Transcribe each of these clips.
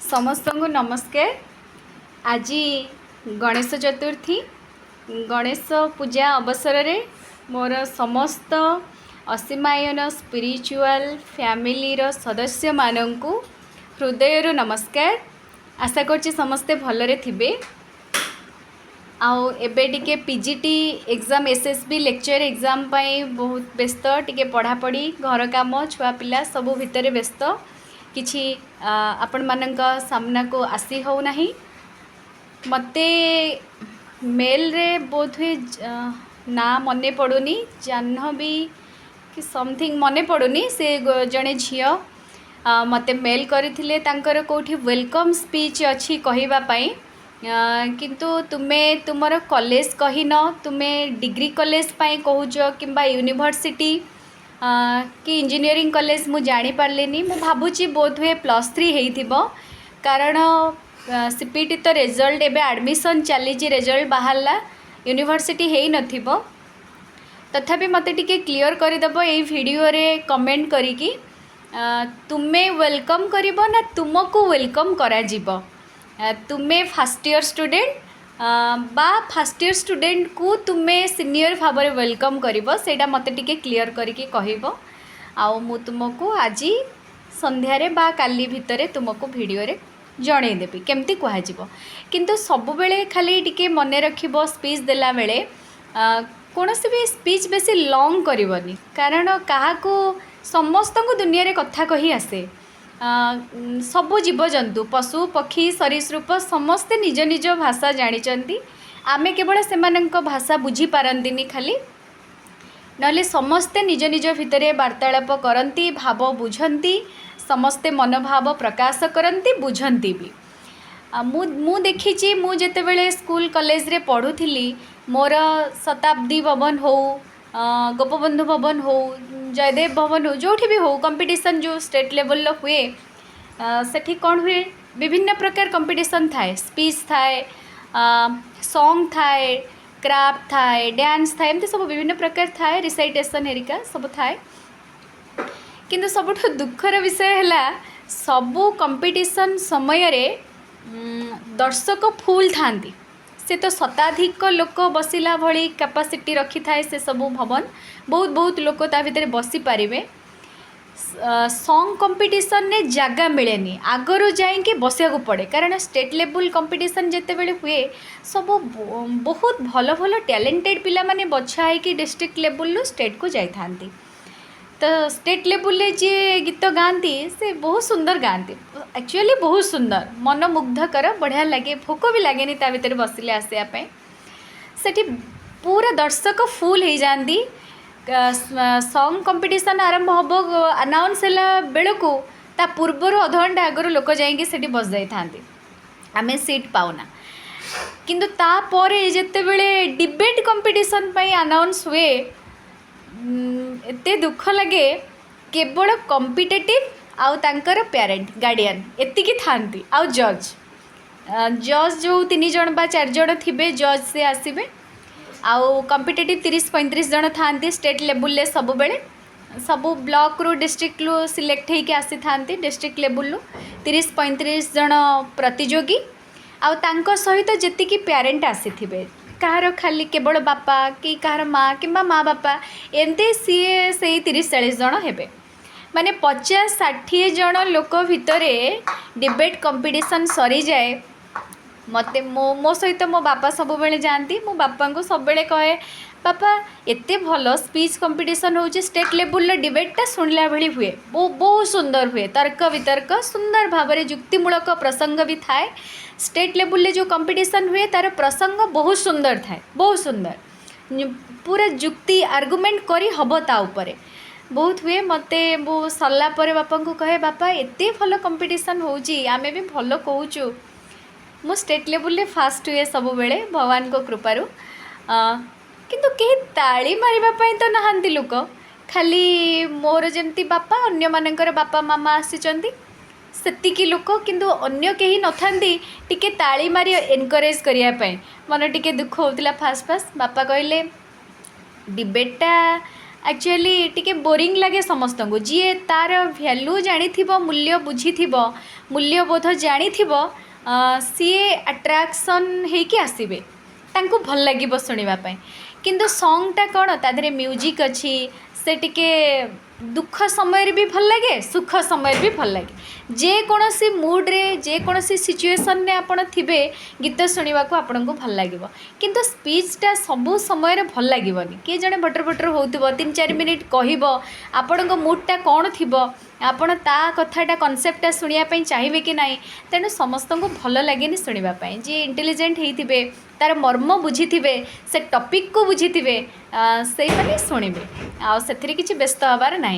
समस्त को नमस्कार। आज गणेश चतुर्थी गणेश पूजा अवसर रे मोर समस्त असीमायन स्पिरिचुअल फैमिली रो सदस्य माननकु हृदय नमस्कार। आशा करछि समस्ते भलरे थिबे। आउ एबे टिके PGT exam SSB lecture exam पाई बहुत व्यस्त टिके पढ़ापढ़ी घर काम छुआ पिला सब भितर व्यस्त किछि आपण मानका सामना को आसी हो नहीं। मते मेल रे बोध हुए ना मने पड़ुनी जाह्नवी कि समथिंग मने पड़ुनी से जड़े झियो मते मेल करथिले तांकर कोठी वेलकम स्पीच अछि कहिबा पई किंतु तुमे तुमर कॉलेज कहिन तुमे डिग्री कॉलेज पाई कहूच किंबा यूनिवर्सिटी कि इंजीनियरिंग कॉलेज मु जानी पारलेनी। मु भाबुची बोध हुए +3 हेइथिबो कारण सीपीटी तो रिजल्ट एबे एडमिशन चली रिजल्ट बाहरला यूनिवर्सिटी हेइ नथिबो। तथापि मते टिके क्लियर करदेव ये वीडियो रे कमेंट करिकी तुमे वेलकम करिबो ना तुमको वेलकम करा जिवो। तुमे फर्स्ट ईयर स्टूडेंट बा फर्स्ट ईयर स्टूडेंट को तुमे सीनियर भाव में वेलकम करिवो सेटा मते टिके क्लियर करिकी कहिवो। आउ मु तुमको आज संध्यारे बा काली भितरे तुमको वीडियो रे जणे देबी केमती कहा जिवो। किंतु सब बेले खाली टिके मने रखिबो स्पीच देला बेले कोनोसी भी स्पीच बेसी लॉन्ग करिवनी कारण काहाको समस्त को दुनिया रे कथा कही आसे। सबु जीवजंतु पशु पक्षी सरीसृप समस्ते निज निज भाषा जानी आमे केवल सेमानंक भाषा बुझी पारंतिनी खाली नले समस्ते निज निज भितरे वार्तालाप करती भाव बुझंती समस्ते मनोभाव प्रकाश करती बुझंती भी। मु देखी मु जेतेबेले स्कूल कॉलेज रे पढ़ुथिली मोर शताब्दी भवन हो गोपबंधु भवन हो जयदेव भवन हो जो भी हो कंपटीशन जो स्टेट लेवल हुए सेठी कौन हुए विभिन्न प्रकार कंपटीशन थाए स्पीच थाए सॉन्ग थाए क्राफ्ट थाए डांस थाए एमती सब विभिन्न प्रकार थाए रिसाइटेशन हेरिका सब थाए। किंतु सबुठ दुखर विषय है सबू कंपटीशन समय रे दर्शक फुल थांती से तो शताधिक लोक बसिला भली कैपेसिटी रखी थाए से सबू भवन बहुत बहुत लोक ता भितर बसी पारिबे। सॉन्ग कंपटीशन ने जगह मिलेनी आगरू जाइए बसिया को पड़े कारण स्टेट लेवल कंपटीशन जेते बेले हुए सब बहुत भल भल टैलेंटेड पिला माने बछा है कि डिस्ट्रिक्ट लेवल स्टेट को जाई थांती। तो स्टेट लेवल जी गीत गाती से बहुत सुंदर गाती एक्चुअली बहुत सुंदर मन मुग्धकर बढ़िया लगे भोक भी लगे ता भीतर बसिले आसवाई सेठी पूरा दर्शक फुल हो जाती। सॉन्ग कंपटीशन आरंभ हम अनाउंस बेलू ता पूर्वर अधघंटा आगु लोक जाइए बस जाई थांती आमे सीट पाऊना। किंतु तापर जेतेबेले डिबेट कंपटीशन पाई अनाउंस हुए एते दुख लगे केवल कॉम्पिटिटिव आउ तांकर पेरेंट गार्डियन एतिकी थांती आउ जज जज जो 3 जन बा 4 जन थिबे जज से आसीबे आउ कॉम्पिटिटिव 30-35 जन थांती स्टेट लेवल सब बेले सबू ब्लॉक रू डिस्ट्रिक्ट रू सिलेक्ट होके आसी थांती डिस्ट्रिक्ट लेवल 30-35 जन प्रतियोगी आउ तांको सहित जेतिकी पेरेंट आसीथिबे कहार खाली केवल बापा कि कहार माँ कि माँ बापा एमती सीए से 30-40 जन हेबे माने 50-60 जन लोक भितरे डिबेट कंपटीशन सरी जाए। मते मो सहित मो बापा सब बेले जाती मो बापा को सब बेले कहे बापा एते भल स्पीच कंपटीशन होची स्टेट लेवल डिबेटा शुणला भली हुए बहुत सुंदर हुए तर्क वितर्क सुंदर भाव में युक्तिमूलक प्रसंग भी थाए। स्टेट लेवल जो कंपटीशन हुए तार प्रसंग बहुत सुंदर थाए बहुत सुंदर पूरा युक्ति आर्गुमेंट करी हब ता उपरे बहुत हुए। मते वो सरला परे बापा को कहे बापा एते भल कंपटीशन होची आमे भी भल कहूचु मु स्टेट लेवल फास्ट हुए सब बेले भगवान को कृपारू किंतु कहीं ताली मारिबा पई तो नहांती लोक खाली मोर जमती बापा अन्य मानकर बापा मामा आसीचंती सेतिकी लोक किंतु अन्य कहीं नथांती टिके ताली मारी एनकरेज करिया पई मन टिके दुख होतिला फास्ट फास्ट बापा कहले डिबेटटा एक्चुअली टिके बोरिंग लगे समस्त को जी तार वैल्यू जानी मूल्य बुझी मूल्यबोध जानी सी अट्राक्शन होकि आसबे तांको भल लगे शुणापी किंतु सॉन्गटा कौन तादे म्यूजिक अच्छी से टिके दुख समय भी भल लगे सुख समय भी भल लगे जेकोसी मूड्रे जेकोसी सिचुएशन रे आपण थिबे गीत शुणा को आपन को भल लगे किंतु स्पीचटा सबू समय भल लगे किए जड़े बटर बटर हो 3-4 मिनिट कह आपण मूडटा कौन थी आपण ता कथाटा कनसेप्टटा शुणापी चाहिए कि ना तेणु समस्त को भल लगे शुणापी जी इंटेलिजेंट होते तार मर्म बुझी से टॉपिक को बुझी से मैंने शुणे आथिर किसी व्यस्त हबार ना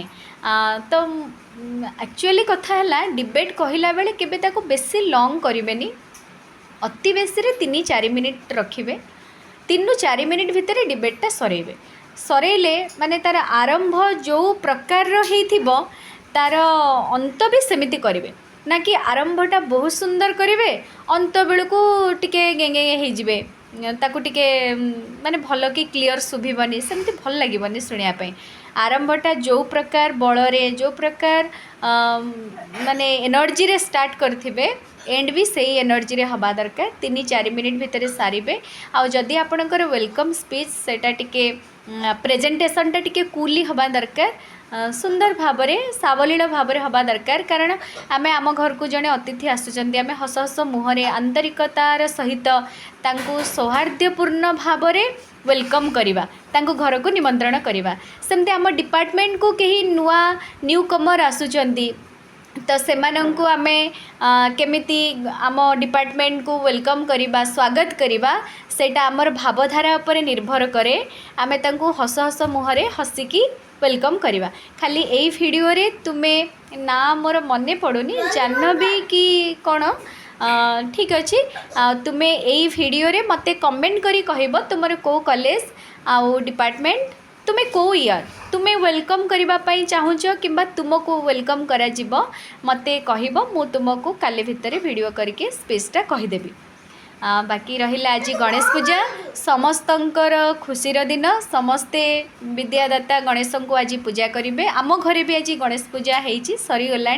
तो एक्चुअली कथा है डिबेट कहला बेले केबे ताको बेसी लॉन्ग करें अति बेसी 3-4 मिनिट रखिए 3-4 मिनिट भितर डिबेटटा सरेबे सरेले माने तार आरंभ जो प्रकार हो तार अंत भी सेमिति करेंगे ना कि आरंभटा बहुत सुंदर करेंगे अंत बेलू टिके गेंगे होइजिबे ताकू टिके माने भल कि क्लियर शुभिबनी सेमती भल लगे शुणापी आरंभटा जो प्रकार बलरे जो प्रकार माने एनर्जी रे स्टार्ट करथिबे एंड भी सही एनर्जी रे हवा दरकार 3-4 मिनिट भितर सारिबे आ जदि आपणकर वेलकम स्पीच सेटा टिके प्रेजेंटेशनटा टिके कूली हवा दरकार सुंदर भावरे सावलील भावरे हवा दरकार कारण आमे आम घर को जड़े अतिथि आसुचंती आमे हस हस मुहरे आंतरिकतार सहित तांको सौहार्द्यपूर्ण भावरे वेलकम करिबा तांको घर को निमंत्रण करिबा सेमते आम डिपार्टमेंट को कहीं नुआ न्यू कमर आसुचंती तो सेमानंकु आमे केमिति आम डिपार्टमेंट को वेलकम करिबा स्वागत करिबा सेटा आमर भावधारा उपर निर्भर करे आमे तांको हस हस मुहरे हसिकी वेलकम करिबा खाली एई वीडियो रे तुमे ना मोर मने पड़ुनी जानबी कि कौन ठीक अच्छे तुमे एई वीडियो रे मते कमेंट करी कहबो तुमर को कॉलेज आउ डिपार्टमेंट तुमे को ईयर तुमे वेलकम करिबा पई चाहुछ किंबा तुमको वेलकम करा जिवो मते कहबो मु तुमको काले भितरे वीडियो करके स्पेसटा कहि देबी बाकी रहिला आज गणेश पूजा समस्तंकर खुशीर दिन समस्ते विद्यादाता गणेश को आज पूजा करेंगे आम घरे भी आज गणेश पूजा होती सरीगला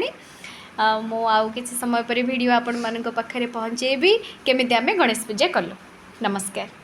मु आउ किसी समय पर वीडियो आपण मान पाखे पहुँचेबी केमिति आमे गणेश पूजा कलु नमस्कार।